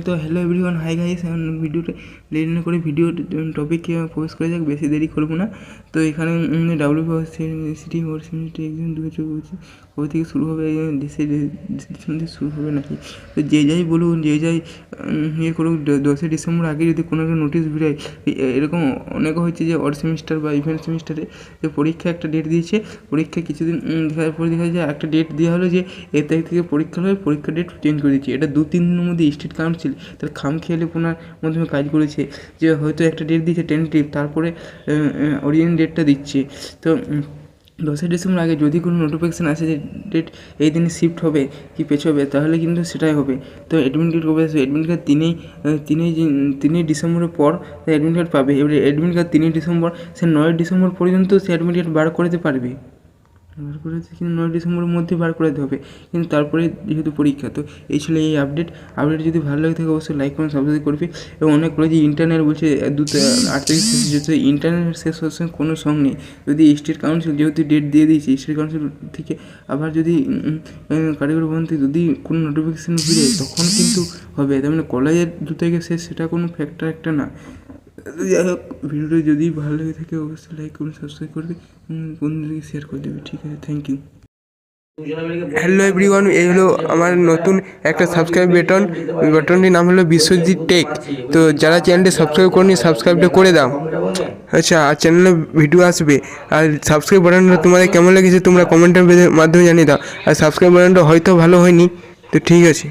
তো hello everyone, hi guys. এখন ভিডিওটা লেট না করে ভিডিও টপিকে প্রবেশ করে যাক, বেশি দেরি করবো না। তো এখানে সিটি এক্সাম 2024 কবে থেকে শুরু হবে, ডিসেম্বর থেকে শুরু হবে নাকি? তো যে যাই বলুন, যে যাই ইয়ে করুক, 10 ডিসেম্বর আগে যদি কোনো একটা নোটিশ বেরোয়, এরকম অনেক হচ্ছে যে অড সেমিস্টার বা ইভেন্ট সেমিস্টারে যে পরীক্ষা একটা ডেট দিয়েছে, পরীক্ষা কিছুদিন দেখার পরে দেখা যায় একটা ডেট দেওয়া হলো যে এর তারিখ থেকে পরীক্ষা হবে, পরীক্ষার ডেট চেঞ্জ করে দিচ্ছে। এটা 2-3 দিনের মধ্যে স্টেট কাউন্সিল তার খামখেয়ালি ওনার মাধ্যমে কাজ করেছে, যে হয়তো একটা ডেট দিচ্ছে টেন্টেটিভ, তারপরে অরিজিনাল ডেটটা দিচ্ছে। তো 10 ডিসেম্বর আগে যদি কোনো নোটিফিকেশান আসে যে ডেট এই দিনে শিফট হবে কি পেছোবে, তাহলে কিন্তু সেটাই হবে। তো অ্যাডমিট কার্ড কবে আসবে? অ্যাডমিট কার্ড 3 ডিসেম্বরের পর অ্যাডমিট কার্ড পাবে। এবারে অ্যাডমিট কার্ড 3 ডিসেম্বর, সে 9 ডিসেম্বর পর্যন্ত সে অ্যাডমিট কার্ড বার করতে পারবে, কিন্তু 9 ডিসেম্বরের মধ্যে বার করাতে হবে। কিন্তু তারপরে যেহেতু পরীক্ষা, তো এই ছিল এই আপডেট যদি ভালো লাগে থাকে অবশ্যই লাইক করুন, সাবস্ক্রাইব করবে। এবং অনেক কলেজে ইন্টারনেট বলছে 8 তারিখ শেষ হচ্ছে, ইন্টারনেট শেষ হওয়ার সঙ্গে কোনো সঙ্গ নেই। যদি স্টেট কাউন্সিল যেহেতু ডেট দিয়ে দিয়েছে, স্টেট কাউন্সিল থেকে আবার যদি কারিগরি ভবন থেকে যদি কোনো নোটিফিকেশান বেরোয় তখন কিন্তু হবে। তার মানে কলেজের 2 তারিখে শেষ, সেটা কোনো ফ্যাক্টর একটা না। যাই হোক, ভিডিওটা যদি ভালো লাগে থাকে অবশ্যই লাইক করুন, সাবস্ক্রাইব করবে, বন্ধুদেরকে শেয়ার করে দেবে। ঠিক আছে, থ্যাংক ইউ। হ্যালো এভরিওয়ান, এই হলো আমার নতুন একটা সাবস্ক্রাইব বাটনটির নাম হলো বিশ্বজিৎ টেক। তো যারা চ্যানেলটি সাবস্ক্রাইব করেনি, সাবস্ক্রাইবটা করে দাও। আচ্ছা, আর চ্যানেলে ভিডিও আসবে। আর সাবস্ক্রাইব বাটনটা তোমাদের কেমন লেগেছে তোমরা কমেন্টের মাধ্যমে জানিয়ে দাও। আর সাবস্ক্রাইব বাটনটা হয়তো ভালো হয়নি, তো ঠিক আছে।